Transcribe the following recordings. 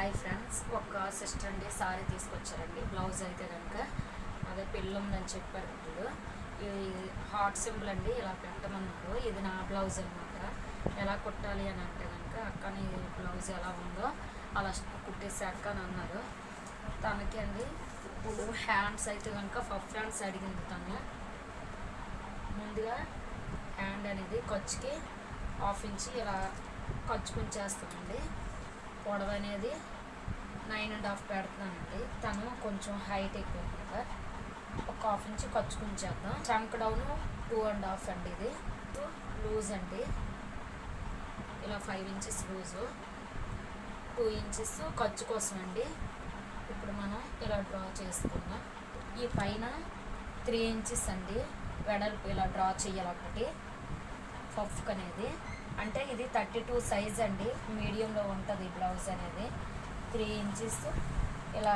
Hi friends, ఒక sister అండి sorry తీసుకొచ్చారండి. బ్లౌజ్ అయితే కనుక అదే పెళ్ళి ఉందని చెప్పారు. ఇప్పుడు ఇది హార్ట్ సింబల్ అండి, ఇలా పెట్టమన్నారు. ఇది నా బ్లౌజ్ అనమాట. ఎలా కుట్టాలి అని అంటే కనుక అక్కని బ్లౌజ్ ఎలా ఉందో అలా కుట్టేసాక అని అన్నారు. తనకి అండి ఇప్పుడు హ్యాండ్స్ అయితే కనుక పఫ్ హ్యాండ్స్ అడిగింది తను. ముందుగా హ్యాండ్ అనేది ఖర్చుకి 1/2 ఇంచ్ ఇలా ఖర్చుకుని చేస్తామండి. పొడవు అనేది 9.5 పెడుతున్నానండి. తను కొంచెం హైట్ ఎక్కువ కదా, ఒక 1/2 ఇంచ్ ఖర్చుకుని చేద్దాం. చంక్ డౌన్ 2.5 అండి. ఇది లూజ్ అండి, ఇలా 5 ఇంచెస్ లూజు, 2 ఇంచెస్ ఖర్చు కోసం అండి. ఇప్పుడు మనం ఇలా డ్రా చేసుకుందాం. ఈ పైన 3 ఇంచెస్ అండి వెడల్పు ఇలా డ్రా చేయాలి ఒకటి పఫ్క్ అనేది. అంటే ఇది 32 సైజ్ అండి, మీడియంలో ఉంటుంది బ్లౌజ్ అనేది. 3 ఇంచెస్ ఇలా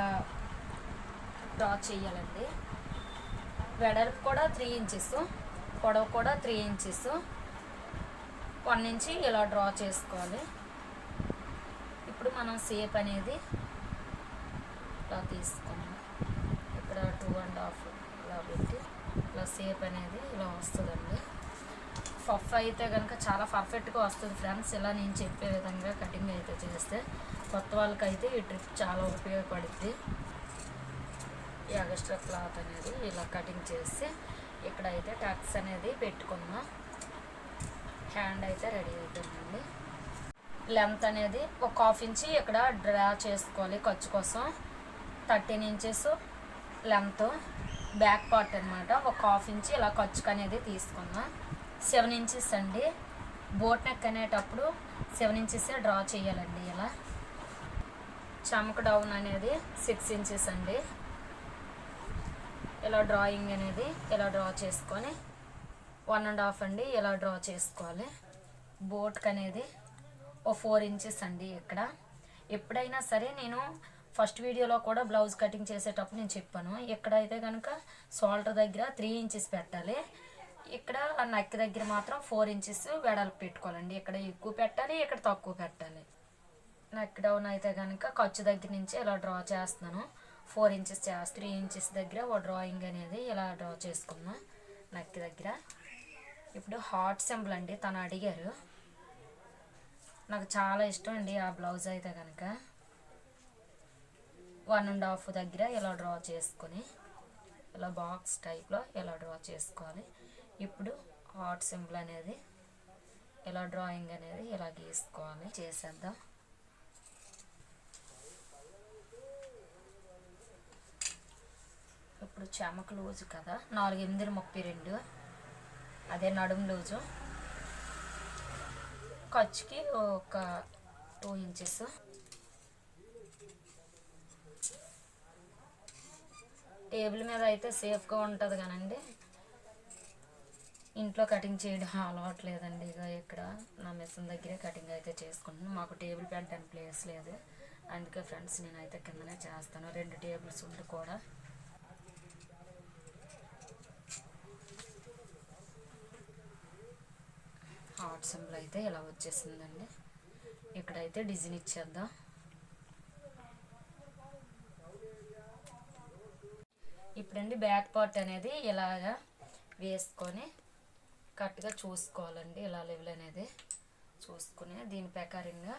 డ్రా చేయాలండి. వెడల్పు కూడా 3 ఇంచెస్, పొడవు కూడా 3 ఇంచెస్, 1 ఇంచ్ ఇలా డ్రా చేసుకోవాలి. ఇప్పుడు మనం షేప్ అనేది ఇలా తీసుకున్నాం. ఇక్కడ 2.5 ఇలా పెట్టి ఇలా షేప్ అనేది ఇలా వస్తుందండి. పఫ్ అయితే కనుక చాలా పర్ఫెక్ట్గా వస్తుంది ఫ్రెండ్స్. ఇలా నేను చెప్పే విధంగా కటింగ్ అయితే చేస్తే కొత్త వాళ్ళకైతే ఈ ట్రిప్ చాలా ఉపయోగపడుద్ది. ఈ ఎక్స్ట్రా క్లాత్ అనేది ఇలా కటింగ్ చేసి ఇక్కడైతే టక్స్ అనేది పెట్టుకున్నాం. హ్యాండ్ అయితే రెడీ అవుతుందండి. లెంత్ అనేది ఒక 1/2 ఇంచ్ ఇక్కడ డ్రా చేసుకోవాలి ఖర్చు కోసం. 13 ఇంచెస్ లెంత్ బ్యాక్ పార్ట్ అనమాట. ఒక 1/2 ఇంచ్ ఇలా ఖర్చుకు అనేది తీసుకున్నాం. 7 ఇంచెస్ అండి. బోట్ నెక్ అనేటప్పుడు 7 ఇంచెస్ డ్రా చేయాలండి. ఇలా చమక డౌన్ అనేది 6 ఇంచెస్ అండి. ఇలా డ్రాయింగ్ అనేది ఇలా డ్రా చేసుకొని 1.5 అండి ఇలా డ్రా చేసుకోవాలి. బోట్కి అనేది ఓ 4 ఇంచెస్ అండి. ఇక్కడ ఎప్పుడైనా సరే నేను ఫస్ట్ వీడియోలో కూడా బ్లౌజ్ కటింగ్ చేసేటప్పుడు నేను చెప్పాను, ఇక్కడైతే కనుక షోల్డర్ దగ్గర 3 ఇంచెస్ పెట్టాలి. ఇక్కడ నెక్ దగ్గర మాత్రం 4 ఇంచెస్ వెడల్పు పెట్టుకోవాలండి. ఇక్కడ ఎక్కువ పెట్టాలి, ఇక్కడ తక్కువ పెట్టాలి. నెక్ డౌన్ అయితే కనుక ఖర్చు దగ్గర నుంచి ఇలా డ్రా చేస్తున్నాను. 4 ఇంచెస్ 3 ఇంచెస్ దగ్గర ఓ డ్రాయింగ్ అనేది ఇలా డ్రా చేసుకున్నాం నెక్ దగ్గర. ఇప్పుడు హార్ట్ సింబల్ అండి, తను అడిగారు. నాకు చాలా ఇష్టం అండి ఆ బ్లౌజ్ అయితే కనుక. 1.5 దగ్గర ఇలా డ్రా చేసుకొని ఇలా బాక్స్ టైప్లో ఇలా డ్రా చేసుకోవాలి. ఇప్పుడు హార్ట్ సింబల్ అనేది ఇలా డ్రాయింగ్ అనేది ఇలా గీసుకోవాలి. చేసేద్దాం. ఇప్పుడు చెమక లూజు కదా, 4/8 అదే నడుము లూజు. ఖర్చుకి ఒక 2 ఇంచెస్. టేబుల్ మీద అయితే సేఫ్గా ఉంటుంది కానండి, ఇంట్లో కటింగ్ చేయడం అలవాట్లేదండి. ఇక ఇక్కడ నా మిషన్ దగ్గరే కటింగ్ అయితే చేసుకుంటున్నాను. మాకు టేబుల్ పెట్టడానికి ప్లేస్ లేదు, అందుకే ఫ్రెండ్స్ నేనైతే కిందనే చేస్తాను. 2 టేబుల్స్ ఉండి కూడా. హార్ట్ సింబల్ అయితే ఇలా వచ్చేసిందండి. ఇక్కడైతే డిజైన్ ఇచ్చేద్దాం. ఇప్పుడండి బ్యాక్ పార్ట్ అనేది ఇలాగా వేసుకొని కరెక్ట్గా చూసుకోవాలండి. ఇలా లెవెల్ అనేది చూసుకుని దీని ప్రకారంగా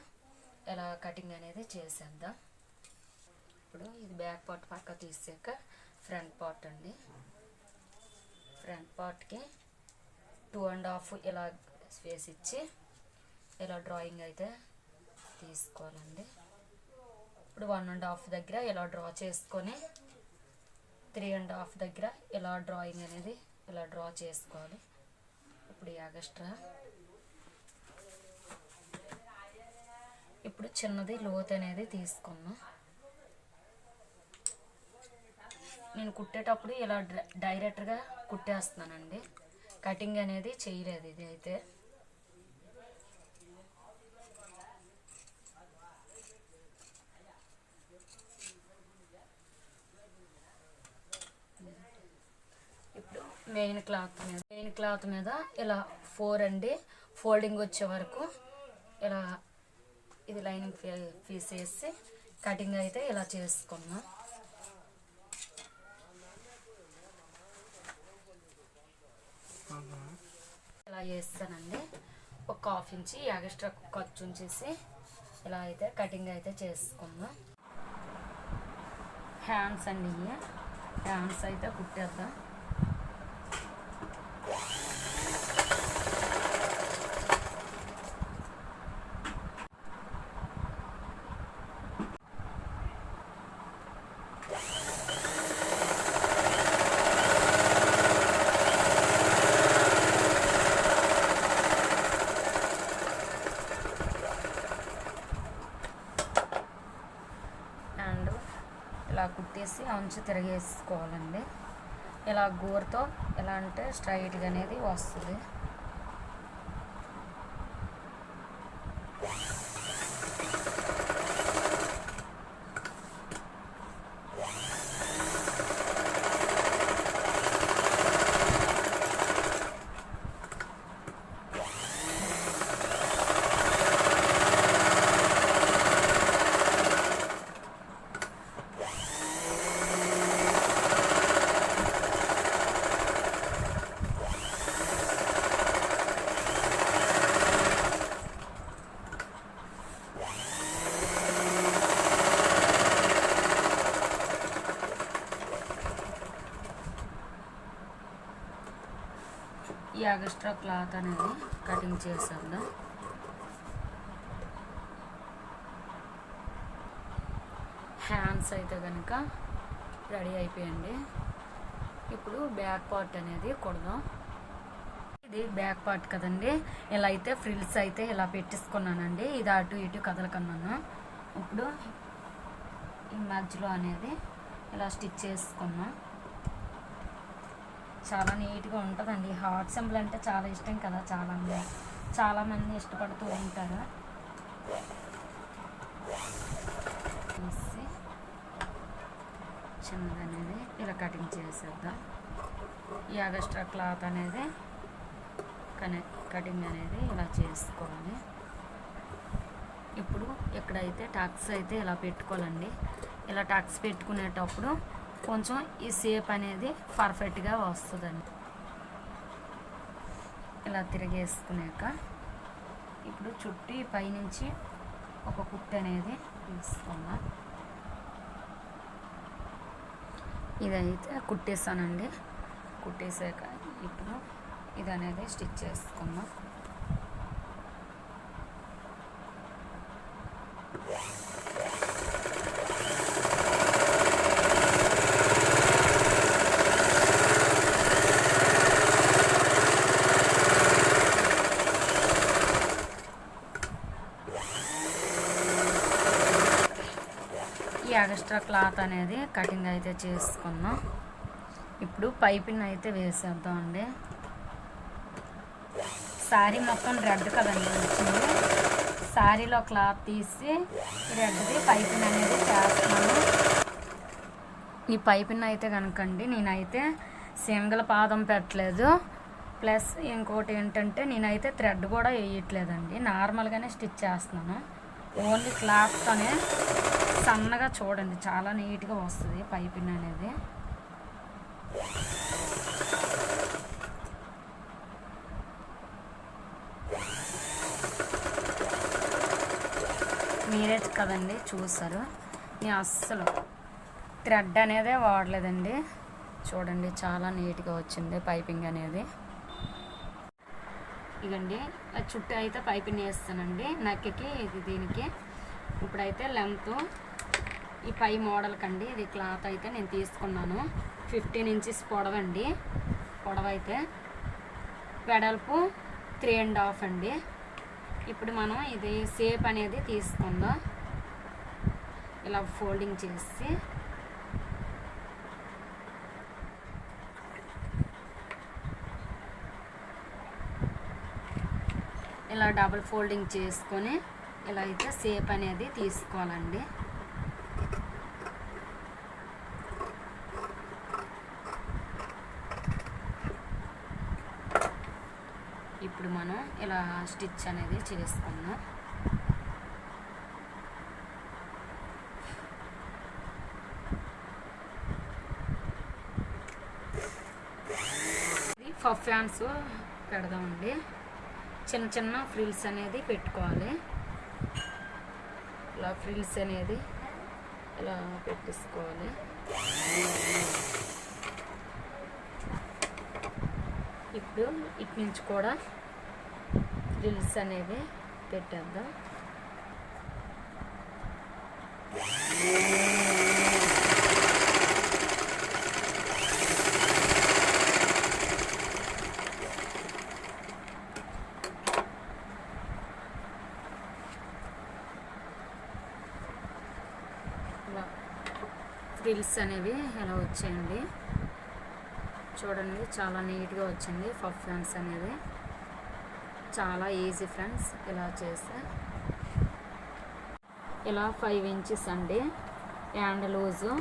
ఇలా కటింగ్ అనేది చేసేద్దాం. ఇప్పుడు ఇది బ్యాక్ పార్ట్ పక్క తీసాక ఫ్రంట్ పార్ట్ అండి. ఫ్రంట్ పార్ట్కి 2.5 ఇలా స్పేస్ ఇచ్చి ఇలా డ్రాయింగ్ అయితే తీసుకోవాలండి. ఇప్పుడు 1.5 దగ్గర ఇలా డ్రా చేసుకొని 3.5 దగ్గర ఇలా డ్రాయింగ్ అనేది ఇలా డ్రా చేసుకోవాలి. ఇప్పుడు ఎక్స్ట్రా ఇప్పుడు చిన్నది లోతు అనేది తీసుకున్నాం. నేను కుట్టేటప్పుడు ఇలా డైరెక్ట్గా కుట్టేస్తున్నానండి, కటింగ్ అనేది చేయలేదు. ఇది అయితే ఇప్పుడు మెయిన్ క్లాత్ మీద ఇలా 4 అండి ఫోల్డింగ్ వచ్చే వరకు ఇలా ఇది లైనింగ్ పీస్ వేసి కటింగ్ అయితే ఇలా చేసుకున్నాం. ఇలా చేస్తానండి. ఒక 1/2 ఇంచి ఎక్స్ట్రా ఖర్చు ఉంచేసి ఇలా అయితే కటింగ్ అయితే చేసుకుందాం. హ్యాండ్స్ అండి, హ్యాండ్స్ అయితే కుట్టేద్దాం. ఇలా కుట్టేసి అంచు తిరగేసుకోవాలండి. ఇలా గోరుతో ఎలా అంటే స్ట్రైట్గా అనేది వస్తుంది. ఈ ఎక్స్ట్రా క్లాత్ అనేది కటింగ్ చేసేద్దాం. హ్యాండ్స్ అయితే కనుక రెడీ అయిపోయండి. ఇప్పుడు బ్యాక్ పార్ట్ అనేది కుడదాం. ఇది బ్యాక్ పార్ట్ కదండి. ఇలా అయితే ఫ్రిల్స్ అయితే ఇలా పెట్టేసుకున్నానండి. ఇది అటు ఇటు కదలకన్నాను. ఇప్పుడు ఈ మధ్యలో అనేది ఇలా స్టిచ్ చేసుకున్నాం. చాలా నీట్గా ఉంటుందండి. హార్ట్ సింబల్ అంటే చాలా ఇష్టం కదా చాలామంది ఇష్టపడుతూ ఉంటారు. తీసి చిన్నది అనేది ఇలా కటింగ్ చేసేద్దాం. ఈ ఎక్స్ట్రా క్లాత్ అనేది కటింగ్ అనేది ఇలా చేసుకోవాలి. ఇప్పుడు ఇక్కడైతే టక్స్ అయితే ఇలా పెట్టుకోవాలండి. ఇలా టక్స్ పెట్టుకునేటప్పుడు కొంచెం ఈ షేప్ అనేది పర్ఫెక్ట్గా వస్తుందండి. ఇలా తిరిగేసుకున్నాక ఇప్పుడు చుట్టి పైనుంచి ఒక కుట్టు అనేది తీసుకుందాం. ఇదైతే కుట్టేసానండి. కుట్టేసాక ఇప్పుడు ఇది అనేది స్టిచ్ చేసుకుందాం. ఈ ఎక్స్ట్రా క్లాత్ అనేది కటింగ్ అయితే చేసుకున్నాం. ఇప్పుడు పైపింగ్ అయితే వేసేద్దాం అండి. శారీ మొత్తం రెడ్ కదండి వచ్చింది. శారీలో క్లాత్ తీసి రెడ్ది పైపింగ్ అనేది చేస్తున్నాను. ఈ పైపింగ్ అయితే కనుకండి నేనైతే సింగిల్ పాదం పెట్టలేదు. ప్లస్ ఇంకోటి ఏంటంటే నేనైతే థ్రెడ్ కూడా వేయట్లేదండి. నార్మల్గానే స్టిచ్ చేస్తున్నాను. ఓన్లీ క్లాత్తోనే సన్నగా చూడండి చాలా నీట్గా వస్తుంది పైపింగ్ అనేది. మీరే కదండి చూసారు. నేను అస్సలు థ్రెడ్ అనేదే వాడలేదండి. చూడండి చాలా నీట్గా వచ్చింది పైపింగ్ అనేది. ఇదండి చుట్టూ అయితే పైపింగ్ వేస్తానండి నెక్కి. ఇది దీనికి ఇప్పుడైతే లెంత్ ఈ పై మోడల్ కండి ఇది క్లాత్ అయితే నేను తీసుకున్నాను. 15 ఇంచెస్ పొడవండి. పొడవైతే వెడల్పు 3.5 అండి. ఇప్పుడు మనం ఇది షేప్ అనేది తీసుకుందాం. ఇలా ఫోల్డింగ్ చేసి ఇలా డబుల్ ఫోల్డింగ్ చేసుకొని ఇలా అయితే షేప్ అనేది తీసుకోవాలండి. ఇప్పుడు మనం ఇలా స్టిచ్ అనేది చేసుకుందాం. పఫ్ హ్యాండ్స్ పెడదామండి. చిన్న చిన్న ఫ్రిల్స్ అనేది పెట్టుకోవాలి. ఇలా ఫ్రిల్స్ అనేది ఇలా పెట్టేసుకోవాలి. ఇప్పుడు ఇటు నుంచి కూడా ఫ్రిల్స్ అనేది పెట్టేద్దాం. ఇలా ఫ్రిల్స్ అనేవి ఎలా వచ్చాయండి చూడండి, చాలా నీట్గా వచ్చింది. పఫ్ హ్యాండ్స్ అనేది చాలా ఈజీ ఫ్రెండ్స్. ఇలా చేస్తే ఇలా 5 ఇంచెస్ అండి hand loose.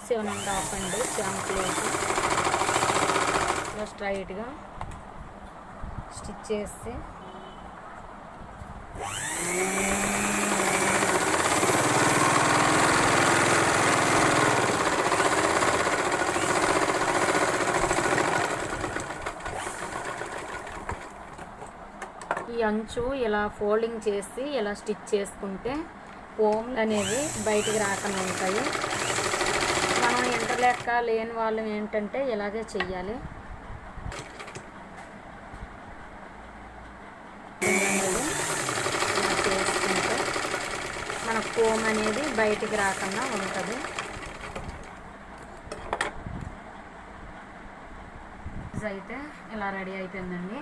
Seven and half అండి ప్లేట్. ఇలా స్ట్రైట్గా స్టిచ్ చేస్తే ఈ అంచు ఇలా ఫోల్డింగ్ చేసి ఇలా స్టిచ్ చేసుకుంటే పోమ్లు అనేవి బయటికి రాకుండా ఉంటాయి. మనం ఇంటర్లెక్క లేని వాళ్ళు ఏంటంటే ఇలాగే చెయ్యాలి. ఇలా చేసుకుంటే మన పోమ్ అనేది బయటికి రాకుండా ఉంటుంది. అయితే ఇలా రెడీ అయిపోయిందండి.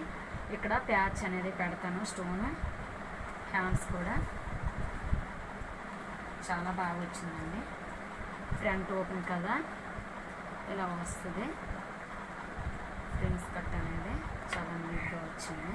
ఇక్కడ ప్యాచ్ అనేది పెడతాను, స్టోన్ హ్యాండ్స్ కూడా చాలా బాగా వచ్చిందండి. ఫ్రంట్ ఓపెన్ కదా ఇలా వస్తుంది. ఫ్రిల్స్ కట్ అనేది చాలా నీట్గా వచ్చింది.